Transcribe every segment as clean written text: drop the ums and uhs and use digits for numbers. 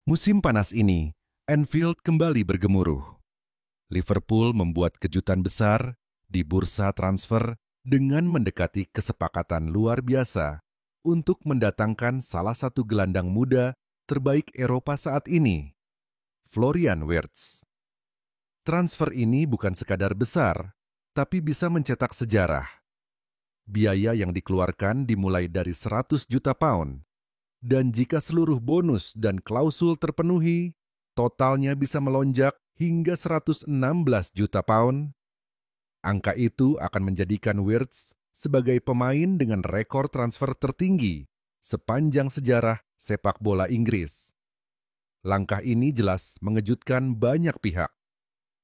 Musim panas ini, Anfield kembali bergemuruh. Liverpool membuat kejutan besar di bursa transfer dengan mendekati kesepakatan luar biasa untuk mendatangkan salah satu gelandang muda terbaik Eropa saat ini, Florian Wirtz. Transfer ini bukan sekadar besar, tapi bisa mencetak sejarah. Biaya yang dikeluarkan dimulai dari 100 juta pound, dan jika seluruh bonus dan klausul terpenuhi, totalnya bisa melonjak hingga 116 juta pound. Angka itu akan menjadikan Wirtz sebagai pemain dengan rekor transfer tertinggi sepanjang sejarah sepak bola Inggris. Langkah ini jelas mengejutkan banyak pihak.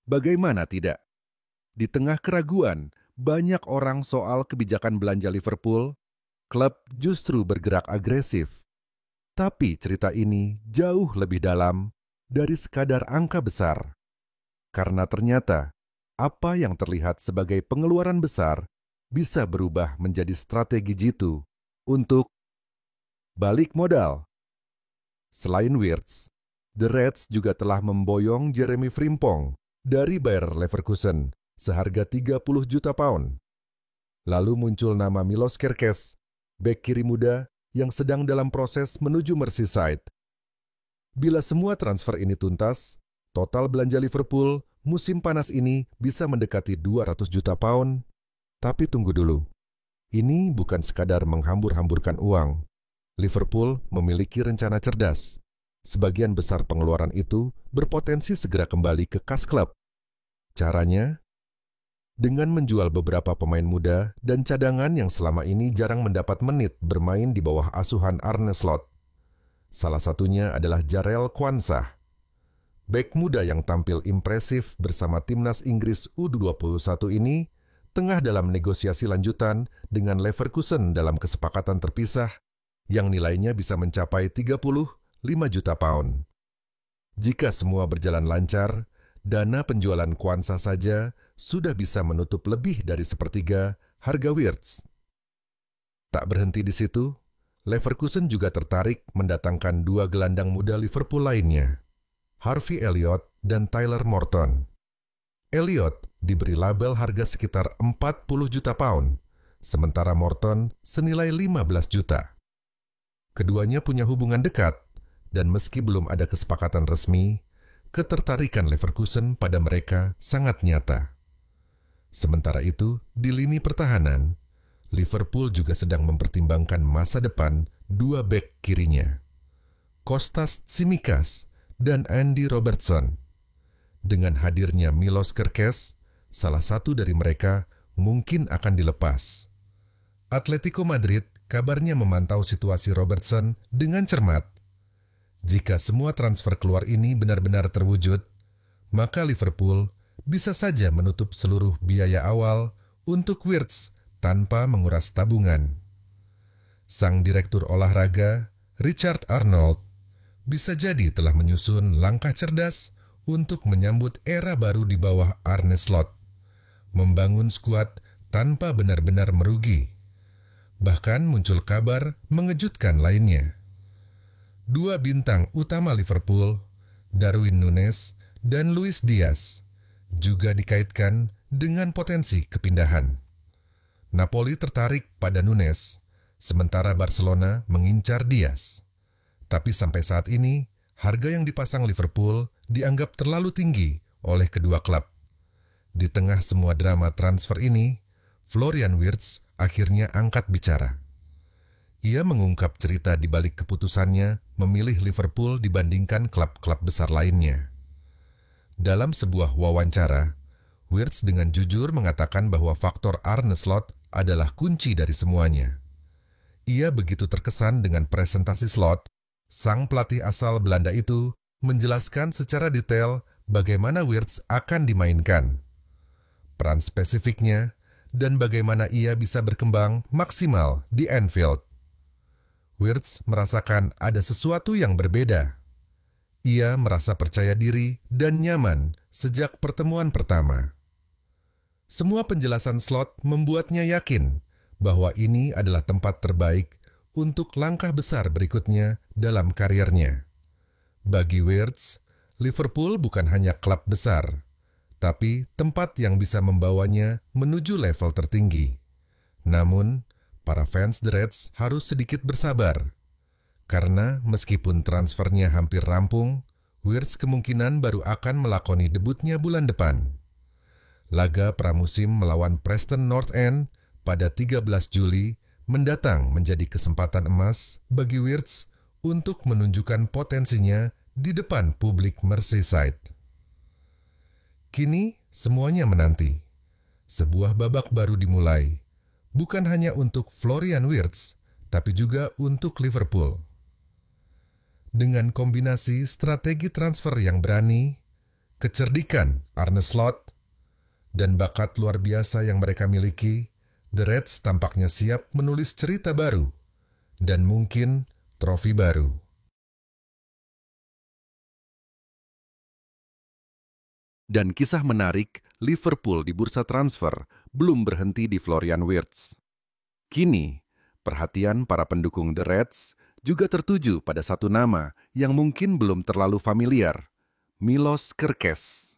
Bagaimana tidak? Di tengah keraguan banyak orang soal kebijakan belanja Liverpool, klub justru bergerak agresif. Tapi cerita ini jauh lebih dalam dari sekadar angka besar. Karena ternyata, apa yang terlihat sebagai pengeluaran besar bisa berubah menjadi strategi jitu untuk balik modal. Selain Wirtz, The Reds juga telah memboyong Jeremy Frimpong dari Bayer Leverkusen seharga 30 juta pound. Lalu muncul nama Milos Kerkez, bek kiri muda yang sedang dalam proses menuju Merseyside. Bila semua transfer ini tuntas, total belanja Liverpool musim panas ini bisa mendekati 200 juta pound. Tapi tunggu dulu, ini bukan sekadar menghambur-hamburkan uang. Liverpool memiliki rencana cerdas. Sebagian besar pengeluaran itu berpotensi segera kembali ke kas klub. Caranya? Dengan menjual beberapa pemain muda dan cadangan yang selama ini jarang mendapat menit bermain di bawah asuhan Arne Slot. Salah satunya adalah Jarell Quansah. Bek muda yang tampil impresif bersama timnas Inggris U21 ini tengah dalam negosiasi lanjutan dengan Leverkusen dalam kesepakatan terpisah yang nilainya bisa mencapai 35 juta pound. Jika semua berjalan lancar, dana penjualan Quansah saja sudah bisa menutup lebih dari sepertiga harga Wirtz. Tak berhenti di situ, Leverkusen juga tertarik mendatangkan dua gelandang muda Liverpool lainnya, Harvey Elliott dan Tyler Morton. Elliott diberi label harga sekitar 40 juta pound, sementara Morton senilai 15 juta. Keduanya punya hubungan dekat, dan meski belum ada kesepakatan resmi, ketertarikan Leverkusen pada mereka sangat nyata. Sementara itu, di lini pertahanan, Liverpool juga sedang mempertimbangkan masa depan dua bek kirinya, Kostas Tsimikas dan Andy Robertson. Dengan hadirnya Milos Kerkez, salah satu dari mereka mungkin akan dilepas. Atletico Madrid kabarnya memantau situasi Robertson dengan cermat. Jika semua transfer keluar ini benar-benar terwujud, maka Liverpool bisa saja menutup seluruh biaya awal untuk Wirtz tanpa menguras tabungan. Sang direktur olahraga, Richard Arnold, bisa jadi telah menyusun langkah cerdas untuk menyambut era baru di bawah Arne Slot, membangun skuad tanpa benar-benar merugi. Bahkan muncul kabar mengejutkan lainnya. Dua bintang utama Liverpool, Darwin Núñez dan Luis Diaz, juga dikaitkan dengan potensi kepindahan. Napoli tertarik pada Núñez, sementara Barcelona mengincar Diaz. Tapi sampai saat ini, harga yang dipasang Liverpool dianggap terlalu tinggi oleh kedua klub. Di tengah semua drama transfer ini, Florian Wirtz akhirnya angkat bicara. Ia mengungkap cerita di balik keputusannya memilih Liverpool dibandingkan klub-klub besar lainnya. Dalam sebuah wawancara, Wirtz dengan jujur mengatakan bahwa faktor Arne Slot adalah kunci dari semuanya. Ia begitu terkesan dengan presentasi Slot, sang pelatih asal Belanda itu menjelaskan secara detail bagaimana Wirtz akan dimainkan, peran spesifiknya, dan bagaimana ia bisa berkembang maksimal di Anfield. Wirtz merasakan ada sesuatu yang berbeda. Ia merasa percaya diri dan nyaman sejak pertemuan pertama. Semua penjelasan Slot membuatnya yakin bahwa ini adalah tempat terbaik untuk langkah besar berikutnya dalam karirnya. Bagi Wirtz, Liverpool bukan hanya klub besar, tapi tempat yang bisa membawanya menuju level tertinggi. Namun, para fans The Reds harus sedikit bersabar. Karena meskipun transfernya hampir rampung, Wirtz kemungkinan baru akan melakoni debutnya bulan depan. Laga pramusim melawan Preston North End pada 13 Juli mendatang menjadi kesempatan emas bagi Wirtz untuk menunjukkan potensinya di depan publik Merseyside. Kini semuanya menanti. Sebuah babak baru dimulai, bukan hanya untuk Florian Wirtz, tapi juga untuk Liverpool. Dengan kombinasi strategi transfer yang berani, kecerdikan Arne Slot, dan bakat luar biasa yang mereka miliki, The Reds tampaknya siap menulis cerita baru, dan mungkin trofi baru. Dan kisah menarik Liverpool di bursa transfer belum berhenti di Florian Wirtz. Kini, perhatian para pendukung The Reds juga tertuju pada satu nama yang mungkin belum terlalu familiar, Milos Kerkez.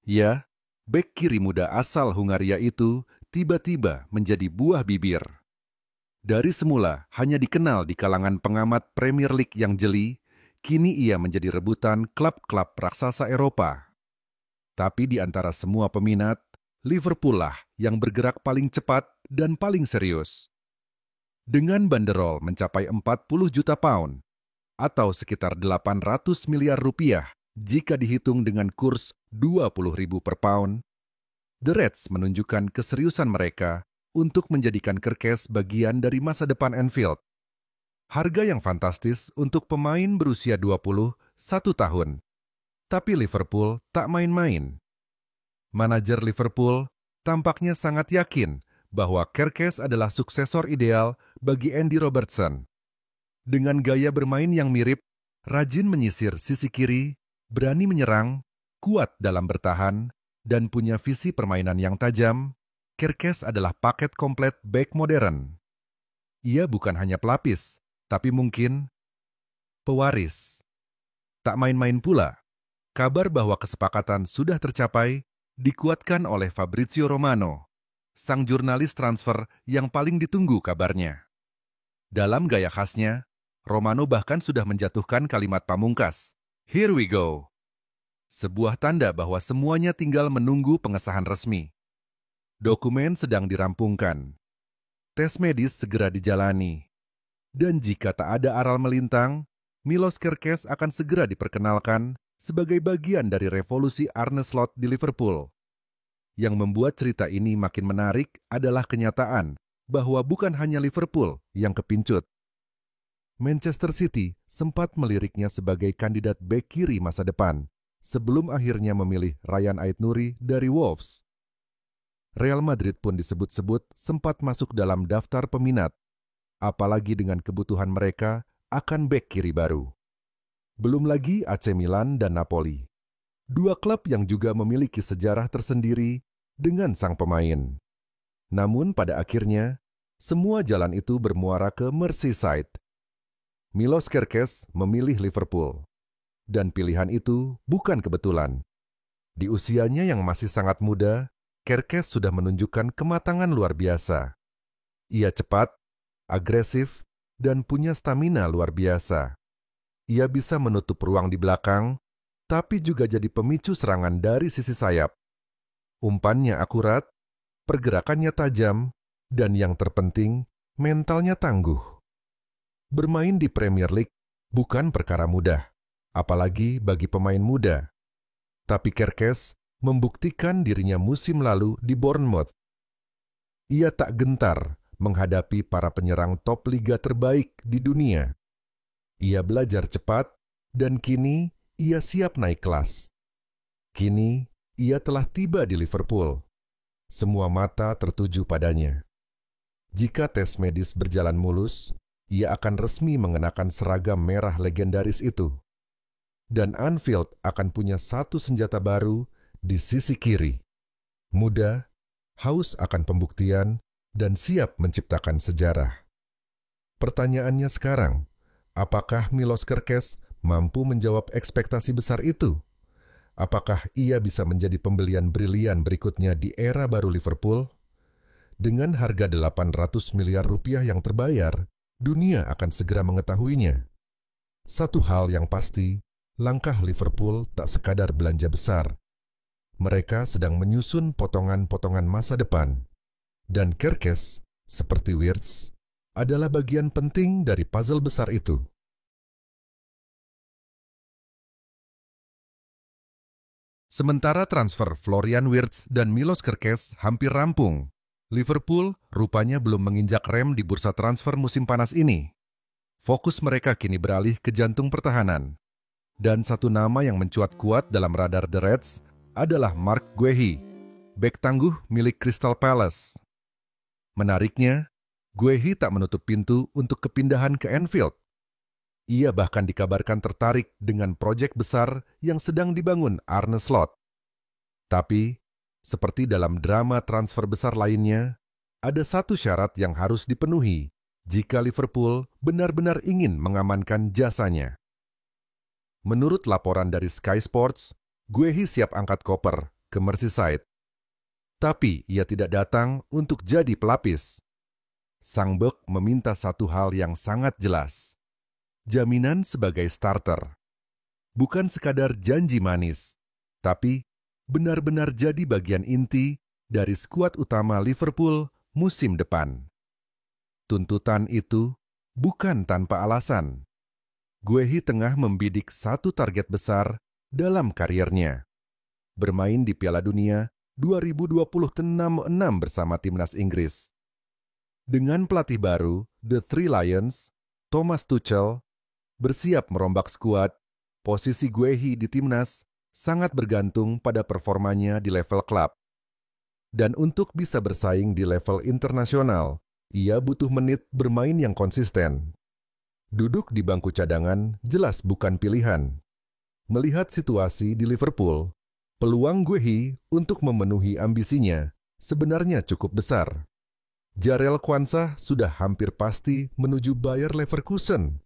Ya, bek kiri muda asal Hungaria itu tiba-tiba menjadi buah bibir. Dari semula hanya dikenal di kalangan pengamat Premier League yang jeli, kini ia menjadi rebutan klub-klub raksasa Eropa. Tapi di antara semua peminat, Liverpool lah yang bergerak paling cepat dan paling serius. Dengan banderol mencapai 40 juta pound, atau sekitar 800 miliar rupiah jika dihitung dengan kurs 20.000 per pound, The Reds menunjukkan keseriusan mereka untuk menjadikan Kerkez bagian dari masa depan Anfield. Harga yang fantastis untuk pemain berusia 21 tahun. Tapi Liverpool tak main-main. Manajer Liverpool tampaknya sangat yakin bahwa Kerkez adalah suksesor ideal bagi Andy Robertson. Dengan gaya bermain yang mirip, rajin menyisir sisi kiri, berani menyerang, kuat dalam bertahan, dan punya visi permainan yang tajam, Kerkez adalah paket komplet bek modern. Ia bukan hanya pelapis, tapi mungkin pewaris. Tak main-main pula, kabar bahwa kesepakatan sudah tercapai dikuatkan oleh Fabrizio Romano, sang jurnalis transfer yang paling ditunggu kabarnya. Dalam gaya khasnya, Romano bahkan sudah menjatuhkan kalimat pamungkas, "Here we go." Sebuah tanda bahwa semuanya tinggal menunggu pengesahan resmi. Dokumen sedang dirampungkan. Tes medis segera dijalani. Dan jika tak ada aral melintang, Milos Kerkez akan segera diperkenalkan sebagai bagian dari revolusi Arne Slot di Liverpool. Yang membuat cerita ini makin menarik adalah kenyataan bahwa bukan hanya Liverpool yang kepincut. Manchester City sempat meliriknya sebagai kandidat bek kiri masa depan, sebelum akhirnya memilih Ryan Ait-Nouri dari Wolves. Real Madrid pun disebut-sebut sempat masuk dalam daftar peminat, apalagi dengan kebutuhan mereka akan bek kiri baru. Belum lagi AC Milan dan Napoli. Dua klub yang juga memiliki sejarah tersendiri dengan sang pemain. Namun pada akhirnya, semua jalan itu bermuara ke Merseyside. Milos Kerkez memilih Liverpool. Dan pilihan itu bukan kebetulan. Di usianya yang masih sangat muda, Kerkez sudah menunjukkan kematangan luar biasa. Ia cepat, agresif, dan punya stamina luar biasa. Ia bisa menutup ruang di belakang, tapi juga jadi pemicu serangan dari sisi sayap. Umpannya akurat, pergerakannya tajam, dan yang terpenting, mentalnya tangguh. Bermain di Premier League bukan perkara mudah, apalagi bagi pemain muda. Tapi Kerkez membuktikan dirinya musim lalu di Bournemouth. Ia tak gentar menghadapi para penyerang top liga terbaik di dunia. Ia belajar cepat, dan kini ia siap naik kelas. Kini ia telah tiba di Liverpool. Semua mata tertuju padanya. Jika tes medis berjalan mulus, ia akan resmi mengenakan seragam merah legendaris itu. Dan Anfield akan punya satu senjata baru di sisi kiri. Muda, haus akan pembuktian, dan siap menciptakan sejarah. Pertanyaannya sekarang, apakah Milos Kerkez mampu menjawab ekspektasi besar itu? Apakah ia bisa menjadi pembelian brilian berikutnya di era baru Liverpool? Dengan harga 800 miliar rupiah yang terbayar, dunia akan segera mengetahuinya. Satu hal yang pasti, langkah Liverpool tak sekadar belanja besar. Mereka sedang menyusun potongan-potongan masa depan. Dan Kerkez, seperti Wirtz, adalah bagian penting dari puzzle besar itu. Sementara transfer Florian Wirtz dan Milos Kerkez hampir rampung, Liverpool rupanya belum menginjak rem di bursa transfer musim panas ini. Fokus mereka kini beralih ke jantung pertahanan. Dan satu nama yang mencuat kuat dalam radar The Reds adalah Mark Guehi, bek tangguh milik Crystal Palace. Menariknya, Guehi tak menutup pintu untuk kepindahan ke Anfield. Ia bahkan dikabarkan tertarik dengan proyek besar yang sedang dibangun Arne Slot. Tapi, seperti dalam drama transfer besar lainnya, ada satu syarat yang harus dipenuhi jika Liverpool benar-benar ingin mengamankan jasanya. Menurut laporan dari Sky Sports, Guehi siap angkat koper ke Merseyside. Tapi ia tidak datang untuk jadi pelapis. Sang bek meminta satu hal yang sangat jelas. Jaminan sebagai starter. Bukan sekadar janji manis, tapi benar-benar jadi bagian inti dari skuad utama Liverpool musim depan. Tuntutan itu bukan tanpa alasan. Guehi tengah membidik satu target besar dalam kariernya. Bermain di Piala Dunia 2026 bersama timnas Inggris. Dengan pelatih baru, The Three Lions, Thomas Tuchel, bersiap merombak skuad, posisi Guehi di timnas sangat bergantung pada performanya di level klub. Dan untuk bisa bersaing di level internasional, ia butuh menit bermain yang konsisten. Duduk di bangku cadangan jelas bukan pilihan. Melihat situasi di Liverpool, peluang Guehi untuk memenuhi ambisinya sebenarnya cukup besar. Jarell Quansah sudah hampir pasti menuju Bayer Leverkusen.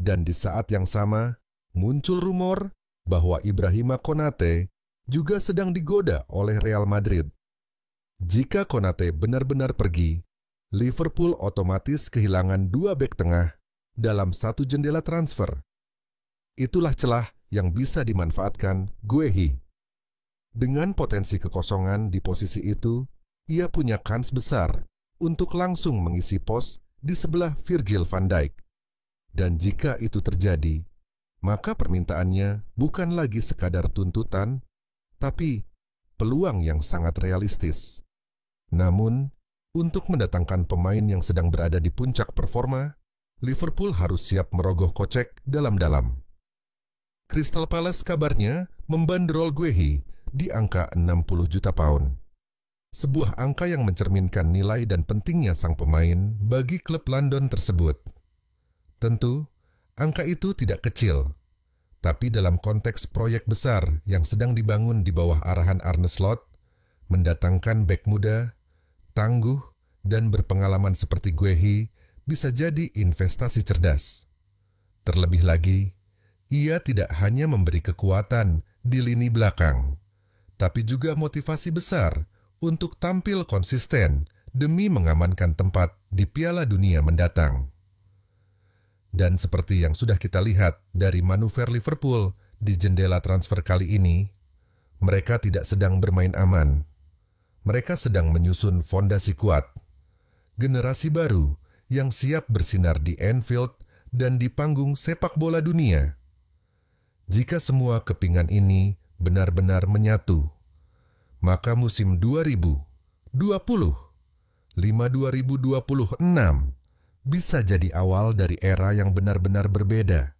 Dan di saat yang sama, muncul rumor bahwa Ibrahima Konate juga sedang digoda oleh Real Madrid. Jika Konate benar-benar pergi, Liverpool otomatis kehilangan dua bek tengah dalam satu jendela transfer. Itulah celah yang bisa dimanfaatkan Guehi. Dengan potensi kekosongan di posisi itu, ia punya kans besar untuk langsung mengisi pos di sebelah Virgil van Dijk. Dan jika itu terjadi, maka permintaannya bukan lagi sekadar tuntutan, tapi peluang yang sangat realistis. Namun, untuk mendatangkan pemain yang sedang berada di puncak performa, Liverpool harus siap merogoh kocek dalam-dalam. Crystal Palace kabarnya membandrol Guehi di angka 60 juta pound. Sebuah angka yang mencerminkan nilai dan pentingnya sang pemain bagi klub London tersebut. Tentu, angka itu tidak kecil, tapi dalam konteks proyek besar yang sedang dibangun di bawah arahan Arne Slot, mendatangkan bek muda, tangguh, dan berpengalaman seperti Guehi bisa jadi investasi cerdas. Terlebih lagi, ia tidak hanya memberi kekuatan di lini belakang, tapi juga motivasi besar untuk tampil konsisten demi mengamankan tempat di Piala Dunia mendatang. Dan seperti yang sudah kita lihat dari manuver Liverpool di jendela transfer kali ini, mereka tidak sedang bermain aman. Mereka sedang menyusun fondasi kuat. Generasi baru yang siap bersinar di Anfield dan di panggung sepak bola dunia. Jika semua kepingan ini benar-benar menyatu, maka musim 2026 bisa jadi awal dari era yang benar-benar berbeda.